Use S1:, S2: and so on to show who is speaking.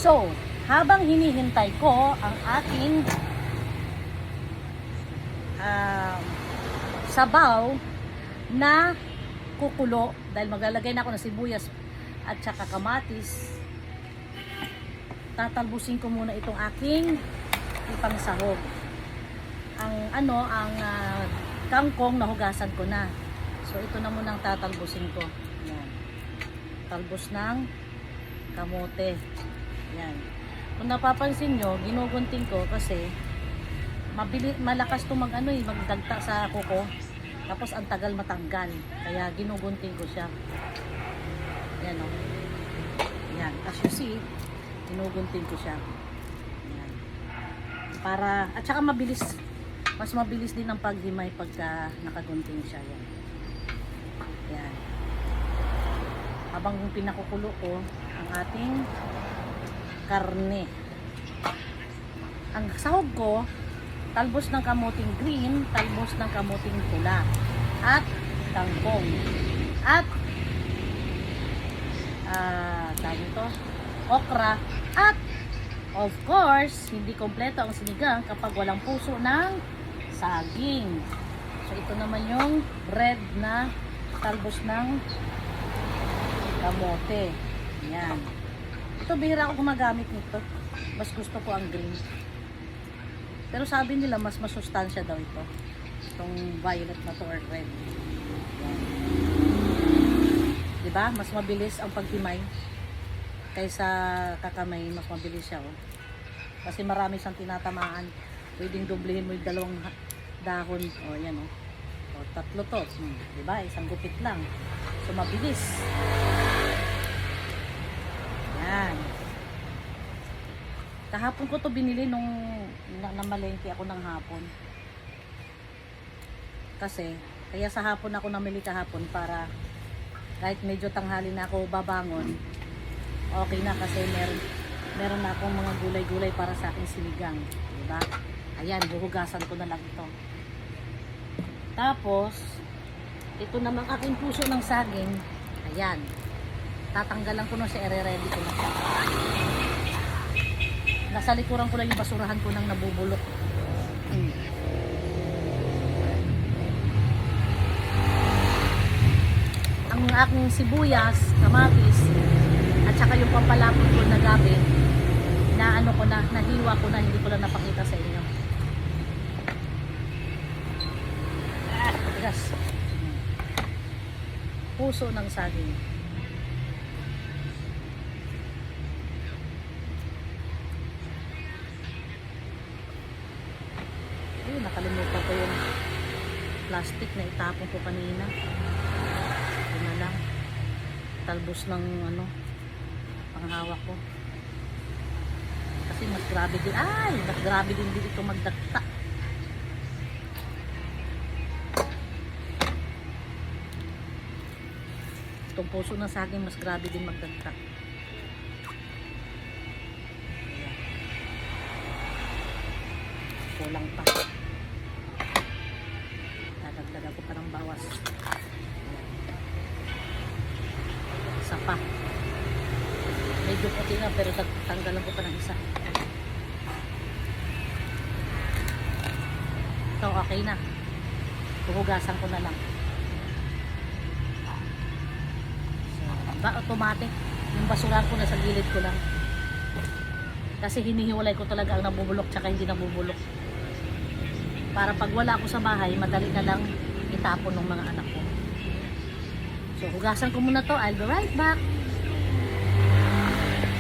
S1: So, habang hinihintay ko ang aking sabaw na kukulo, dahil maglalagay na ako ng sibuyas at saka kamatis, tatalbusin ko muna itong aking ipangsahog. Ang kangkong nahugasan ko na. So ito na muna ang tatalbusin ko. Yan. Talbos ng kamote. Yan. Kung napapansin nyo, ginugunting ko kasi malakas to magdagta sa kuko. Tapos ang tagal matanggal. Kaya ginugunting ko siya. Yan o. Yan. As you see, ginugunting ko siya. Yan. Para, at saka mabilis. Mas mabilis din ang paghimay pagka nakagunting siya. Yan. Yan. Habang pinakukulo ko ang ating karne. Ang sahog ko, talbos ng kamuting green, talbos ng kamuting pula, at kangkong. At okra. At of course, hindi kompleto ang sinigang kapag walang puso ng saging. So ito naman yung red na talbos ng kamote. Yan. Ito bihira ako gumagamit nito. Mas gusto ko ang green. Pero sabi nila mas masustansya daw ito. Itong violet na to or red. Yan. Diba? Mas mabilis ang paghimay kaysa kakamay. Mas mabilis siya. Oh. Kasi marami siyang tinatamaan. Pwedeng doblehin mo yung dalawang dahon. O yan o. O tatlo to. Diba? Isang gupit lang. So mabilis. Yan. Kahapon ko to binili nung namalengke ako ng hapon. Kasi, kaya sa hapon ako namili kahapon para kahit medyo tanghali na ako babangon, okay na kasi meron na akong mga gulay-gulay para sa aking sinigang. Diba? Ayan, buhugasan ko na lang ito. Tapos, ito namang aking puso ng saging. Ayan. Tatanggalan ko na siya, ere-ready ko na siya. Nasa likuran ko lang yung basurahan ko nang nabubulok. Ang aking sibuyas, kamatis, at saka yung pampalapot ko na gabi, nahiwa ko na, hindi ko lang napakita sa inyo. Tigas. Puso ng saging. Nakalimutan ko yung plastic na itapon ko kanina. Ito na lang. Talbos ng panghawak ko. Kasi mas grabe din. Mas grabe din dito magdagta. Itong puso ng saging mas grabe din magdagta. Kulang pa. Dadagdagan ko pa ng bawas. Isa pa. Medyo puti na pero tanggalan ko pa ng isa. So okay na. Huhugasan ko na lang. So, automatic. Yung basurahan ko na sa gilid ko lang. Kasi hinihiwalay ko talaga ang nabubulok tsaka hindi nabubulok. Para pag wala ako sa bahay, madali na lang itapon ng mga anak ko. So, hugasan ko muna to. I'll be right back.